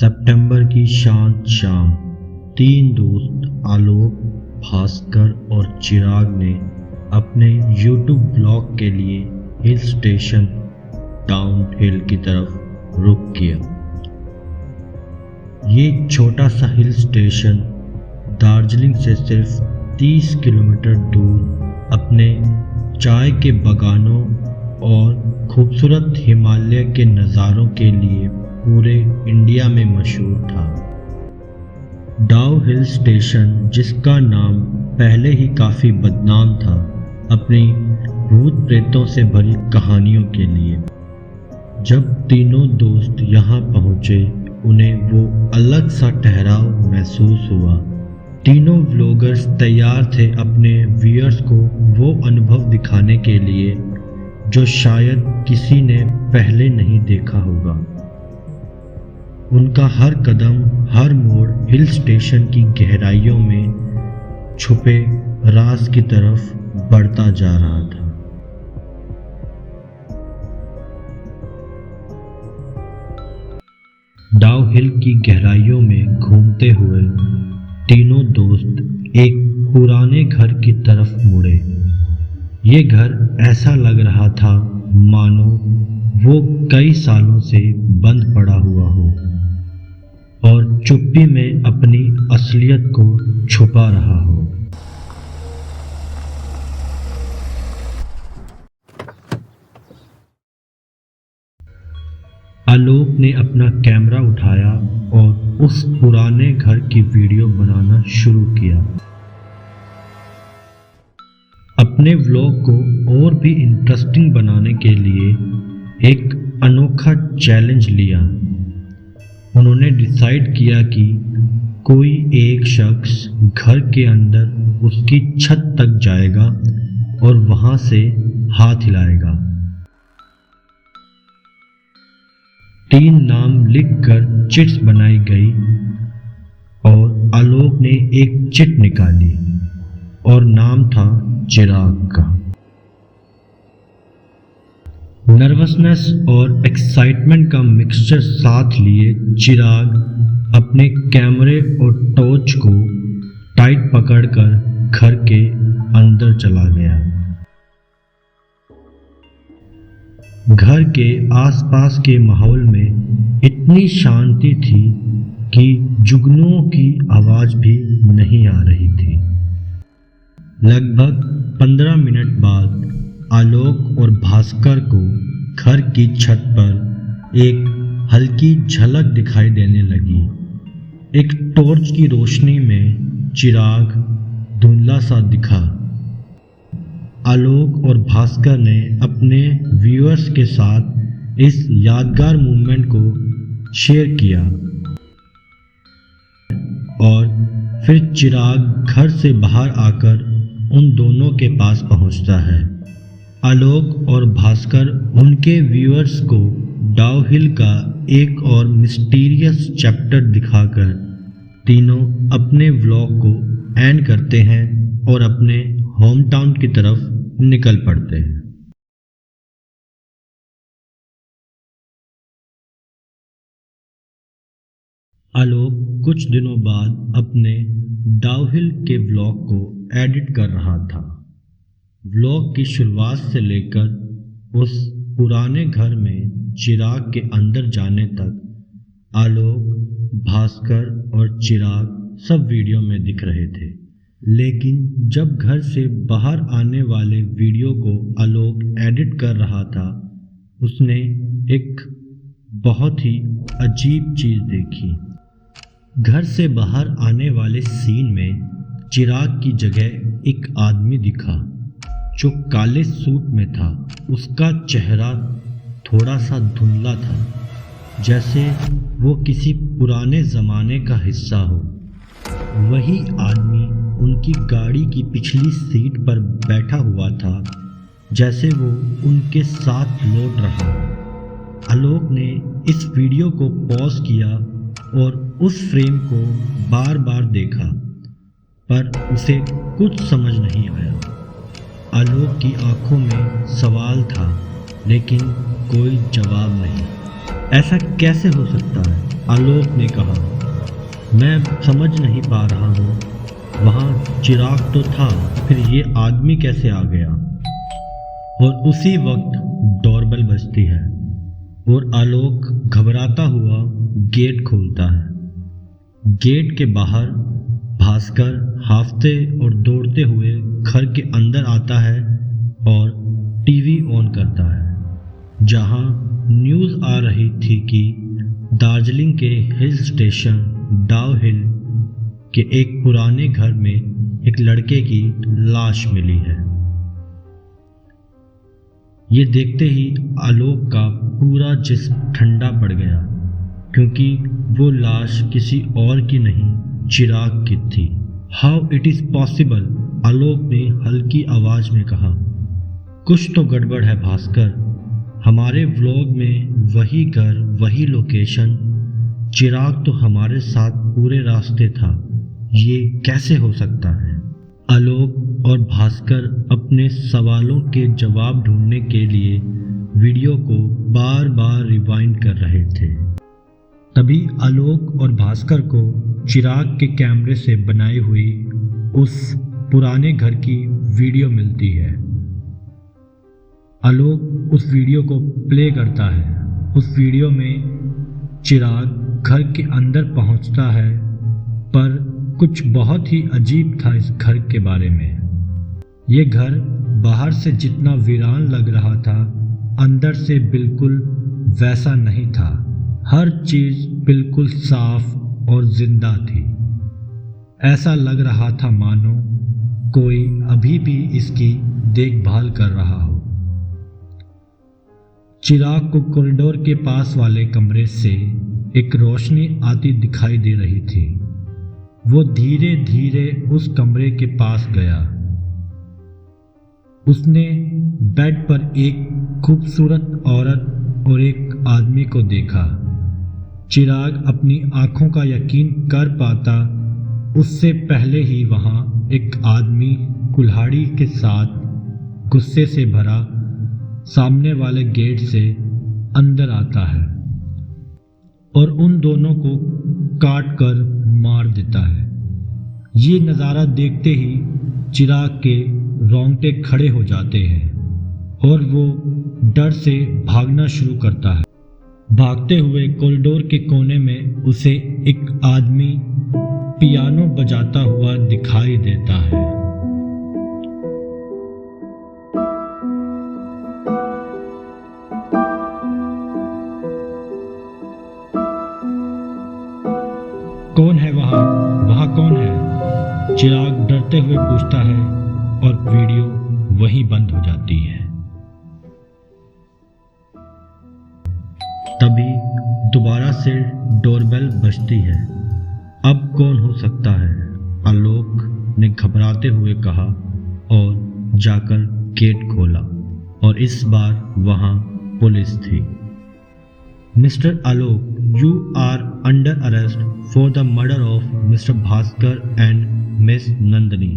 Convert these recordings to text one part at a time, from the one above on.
सितंबर की शांत शाम तीन दोस्त आलोक, भास्कर और चिराग ने अपने यूट्यूब ब्लॉग के लिए हिल स्टेशन डाउन हिल की तरफ रुख किया। ये छोटा सा हिल स्टेशन दार्जिलिंग से सिर्फ 30 किलोमीटर दूर अपने चाय के बागानों और खूबसूरत हिमालय के नज़ारों के लिए पूरे इंडिया में मशहूर था। डाउ हिल स्टेशन, जिसका नाम पहले ही काफ़ी बदनाम था अपनी भूत प्रेतों से भरी कहानियों के लिए, जब तीनों दोस्त यहाँ पहुँचे उन्हें वो अलग सा ठहराव महसूस हुआ। तीनों व्लॉगर्स तैयार थे अपने व्यूअर्स को वो अनुभव दिखाने के लिए जो शायद किसी ने पहले नहीं देखा होगा। उनका हर कदम, हर मोड़ हिल स्टेशन की गहराइयों में छुपे राज की तरफ बढ़ता जा रहा था। डाउ हिल की गहराइयों में घूमते हुए तीनों दोस्त एक पुराने घर की तरफ मुड़े। ये घर ऐसा लग रहा था मानो वो कई सालों से बंद पड़ा हुआ हो और चुप्पी में अपनी असलियत को छुपा रहा हो। आलोक ने अपना कैमरा उठाया और उस पुराने घर की वीडियो बनाना शुरू किया। अपने व्लॉग को और भी इंटरेस्टिंग बनाने के लिए एक अनोखा चैलेंज लिया। उन्होंने डिसाइड किया कि कोई एक शख्स घर के अंदर उसकी छत तक जाएगा और वहां से हाथ हिलाएगा। 3 नाम लिखकर चिट्स बनाई गई और आलोक ने एक चिट निकाली और नाम था चिराग का। नर्वसनेस और एक्साइटमेंट का मिक्सचर साथ लिए चिराग अपने कैमरे और टॉर्च को टाइट पकड़कर घर के अंदर चला गया। घर के आसपास के माहौल में इतनी शांति थी कि जुगनुओं की आवाज भी नहीं आ रही थी। लगभग 15 मिनट बाद आलोक और भास्कर को घर की छत पर एक हल्की झलक दिखाई देने लगी। एक टॉर्च की रोशनी में चिराग धुंधला सा दिखा। आलोक और भास्कर ने अपने व्यूअर्स के साथ इस यादगार मोमेंट को शेयर किया और फिर चिराग घर से बाहर आकर उन दोनों के पास पहुंचता है। आलोक और भास्कर उनके व्यूअर्स को डाउ हिल का एक और मिस्टीरियस चैप्टर दिखाकर तीनों अपने व्लॉग को एंड करते हैं और अपने होम टाउन की तरफ निकल पड़ते हैं। आलोक कुछ दिनों बाद अपने डाउ हिल के व्लॉग को एडिट कर रहा था। व्लॉग की शुरुआत से लेकर उस पुराने घर में चिराग के अंदर जाने तक आलोक, भास्कर और चिराग सब वीडियो में दिख रहे थे। लेकिन जब घर से बाहर आने वाले वीडियो को आलोक एडिट कर रहा था, उसने एक बहुत ही अजीब चीज़ देखी। घर से बाहर आने वाले सीन में चिराग की जगह एक आदमी दिखा जो काले सूट में था। उसका चेहरा थोड़ा सा धुंधला था, जैसे वो किसी पुराने ज़माने का हिस्सा हो। वही आदमी उनकी गाड़ी की पिछली सीट पर बैठा हुआ था, जैसे वो उनके साथ लौट रहा हो। आलोक ने इस वीडियो को पॉज किया और उस फ्रेम को बार बार देखा, पर उसे कुछ समझ नहीं आया। आलोक की आंखों में सवाल था, लेकिन कोई जवाब नहीं। ऐसा कैसे हो सकता है? आलोक ने कहा, मैं समझ नहीं पा रहा हूँ, वहाँ चिराग तो था, फिर ये आदमी कैसे आ गया। और उसी वक्त डोरबेल बजती है और आलोक घबराता हुआ गेट खोलता है। गेट के बाहर भास्कर हाफते और दौड़ते हुए घर के अंदर आता है और टीवी ऑन करता है, जहां न्यूज़ आ रही थी कि दार्जिलिंग के हिल स्टेशन डाउ हिल के एक पुराने घर में एक लड़के की लाश मिली है। ये देखते ही आलोक का पूरा जिस्म ठंडा पड़ गया, क्योंकि वो लाश किसी और की नहीं, चिराग की थी। हाउ इट इज़ पॉसिबल, आलोक ने हल्की आवाज में कहा। कुछ तो गड़बड़ है भास्कर, हमारे व्लॉग में वही घर, वही लोकेशन, चिराग तो हमारे साथ पूरे रास्ते था, ये कैसे हो सकता है। आलोक और भास्कर अपने सवालों के जवाब ढूंढने के लिए वीडियो को बार बार रिवाइंड कर रहे थे। तभी आलोक और भास्कर को चिराग के कैमरे से बनाई हुई उस पुराने घर की वीडियो मिलती है। आलोक उस वीडियो को प्ले करता है। उस वीडियो में चिराग घर के अंदर पहुंचता है, पर कुछ बहुत ही अजीब था इस घर के बारे में। ये घर बाहर से जितना वीरान लग रहा था, अंदर से बिल्कुल वैसा नहीं था। हर चीज़ बिल्कुल साफ और जिंदा थी। ऐसा लग रहा था मानो कोई अभी भी इसकी देखभाल कर रहा हो। चिराग को कॉरिडोर के पास वाले कमरे से एक रोशनी आती दिखाई दे रही थी। वो धीरे धीरे उस कमरे के पास गया। उसने बेड पर एक खूबसूरत औरत और एक आदमी को देखा। चिराग अपनी आंखों का यकीन कर पाता, उससे पहले ही वहां एक आदमी कुल्हाड़ी के साथ गुस्से से भरा सामने वाले गेट से अंदर आता है और उन दोनों को काट कर मार देता है। ये नज़ारा देखते ही चिराग के रोंगटे खड़े हो जाते हैं और वो डर से भागना शुरू करता है। भागते हुए कॉरिडोर के कोने में उसे एक आदमी पियानो बजाता हुआ दिखाई देता है। कौन है वहाँ? वहाँ कौन है? चिराग डरते हुए पूछता है और वीडियो वहीं बंद हो जाती है। तभी दोबारा से डोरबेल बजती है। अब कौन हो सकता है? आलोक ने घबराते हुए कहा और जाकर गेट खोला और इस बार वहाँ पुलिस थी। Mister Alok, you are under arrest for the murder of Mr. Bhaskar and Miss Nandini.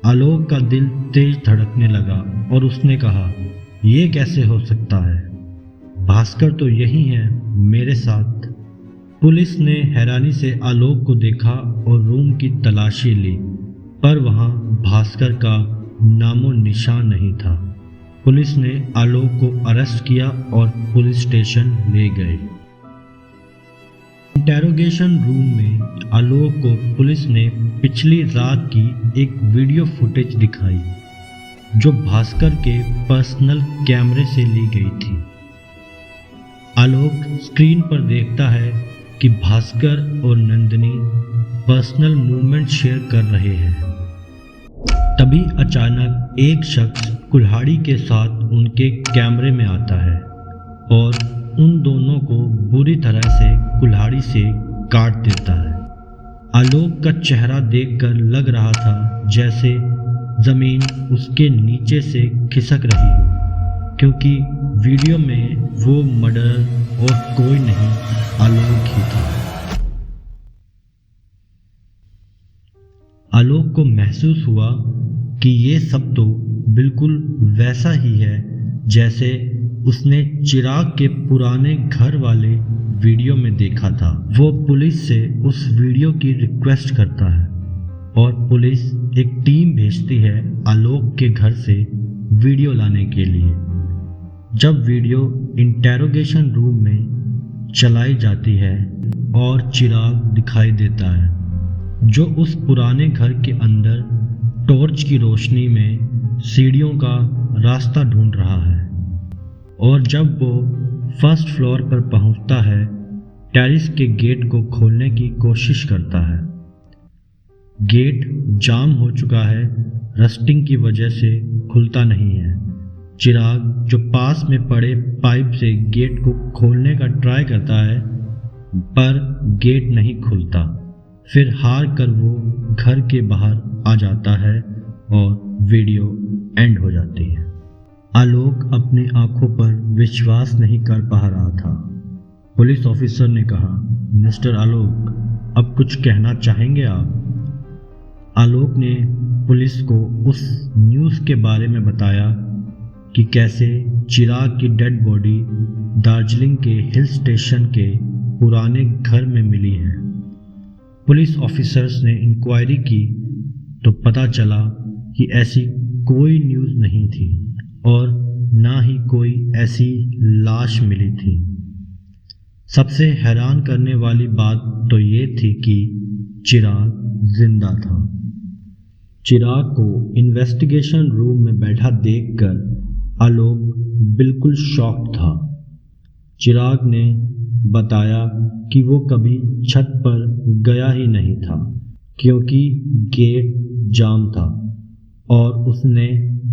Alok का दिल तेज धड़कने लगा और उसने कहा, ये कैसे हो सकता है? भास्कर तो यही है मेरे साथ। पुलिस ने हैरानी से आलोक को देखा और रूम की तलाशी ली, पर वहाँ भास्कर का नामो निशान नहीं था। पुलिस ने आलोक को अरेस्ट किया और पुलिस स्टेशन ले गए। इंटेरोगेशन रूम में आलोक को पुलिस ने पिछली रात की एक वीडियो फुटेज दिखाई, जो भास्कर के पर्सनल कैमरे से ली गई थी। आलोक स्क्रीन पर देखता है कि भास्कर और नंदिनी पर्सनल मूवमेंट शेयर कर रहे हैं। तभी अचानक एक शख्स कुल्हाड़ी के साथ उनके कैमरे में आता है और उन दोनों को बुरी तरह से कुल्हाड़ी से काट देता है। आलोक का चेहरा देखकर लग रहा था जैसे ज़मीन उसके नीचे से खिसक रही हो, क्योंकि वीडियो में वो मर्डरर और कोई नहीं, आलोक ही था। आलोक को महसूस हुआ कि ये सब तो बिल्कुल वैसा ही है जैसे उसने चिराग के पुराने घर वाले वीडियो में देखा था। वो पुलिस से उस वीडियो की रिक्वेस्ट करता है और पुलिस एक टीम भेजती है आलोक के घर से वीडियो लाने के लिए। जब वीडियो इंटेरोगेशन रूम में चलाई जाती है और चिराग दिखाई देता है जो उस पुराने घर के अंदर टॉर्च की रोशनी में सीढ़ियों का रास्ता ढूंढ रहा है। और जब वो फर्स्ट फ्लोर पर पहुंचता है, टेरेस के गेट को खोलने की कोशिश करता है। गेट जाम हो चुका है, रस्टिंग की वजह से खुलता नहीं है। चिराग जो पास में पड़े पाइप से गेट को खोलने का ट्राई करता है पर गेट नहीं खुलता। फिर हार कर वो घर के बाहर आ जाता है और वीडियो एंड हो जाती है। आलोक अपनी आंखों पर विश्वास नहीं कर पा रहा था। पुलिस ऑफिसर ने कहा, मिस्टर आलोक, अब कुछ कहना चाहेंगे आप? आलोक ने पुलिस को उस न्यूज़ के बारे में बताया कि कैसे चिराग की डेड बॉडी दार्जिलिंग के हिल स्टेशन के पुराने घर में मिली है। पुलिस ऑफिसर्स ने इंक्वायरी की तो पता चला कि ऐसी कोई न्यूज़ नहीं थी और ना ही कोई ऐसी लाश मिली थी। सबसे हैरान करने वाली बात तो ये थी कि चिराग जिंदा था। चिराग को इन्वेस्टिगेशन रूम में बैठा देखकर आलोक बिल्कुल शॉक्ड था। चिराग ने बताया कि वो कभी छत पर गया ही नहीं था क्योंकि गेट जाम था और उसने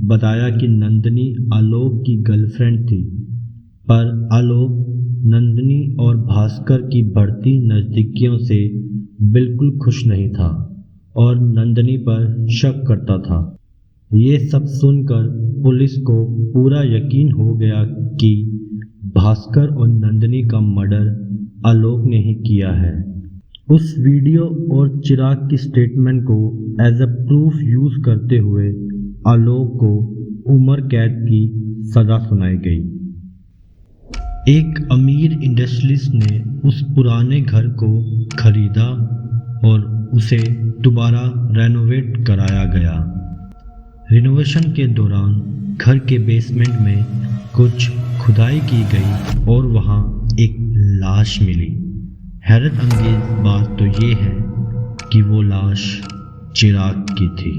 बताया कि नंदिनी आलोक की गर्लफ्रेंड थी, पर आलोक नंदिनी और भास्कर की बढ़ती नज़दीकियों से बिल्कुल खुश नहीं था और नंदिनी पर शक करता था। ये सब सुनकर पुलिस को पूरा यकीन हो गया कि भास्कर और नंदिनी का मर्डर आलोक ने ही किया है। उस वीडियो और चिराग की स्टेटमेंट को एज अ प्रूफ यूज़ करते हुए आलोक को उम्र कैद की सज़ा सुनाई गई। एक अमीर इंडस्ट्रियलिस्ट ने उस पुराने घर को खरीदा और उसे दोबारा रेनोवेट कराया गया। रिनोवेशन के दौरान घर के बेसमेंट में कुछ खुदाई की गई और वहाँ एक लाश मिली। हैरत अंगेज बात तो ये है कि वो लाश चिराग की थी।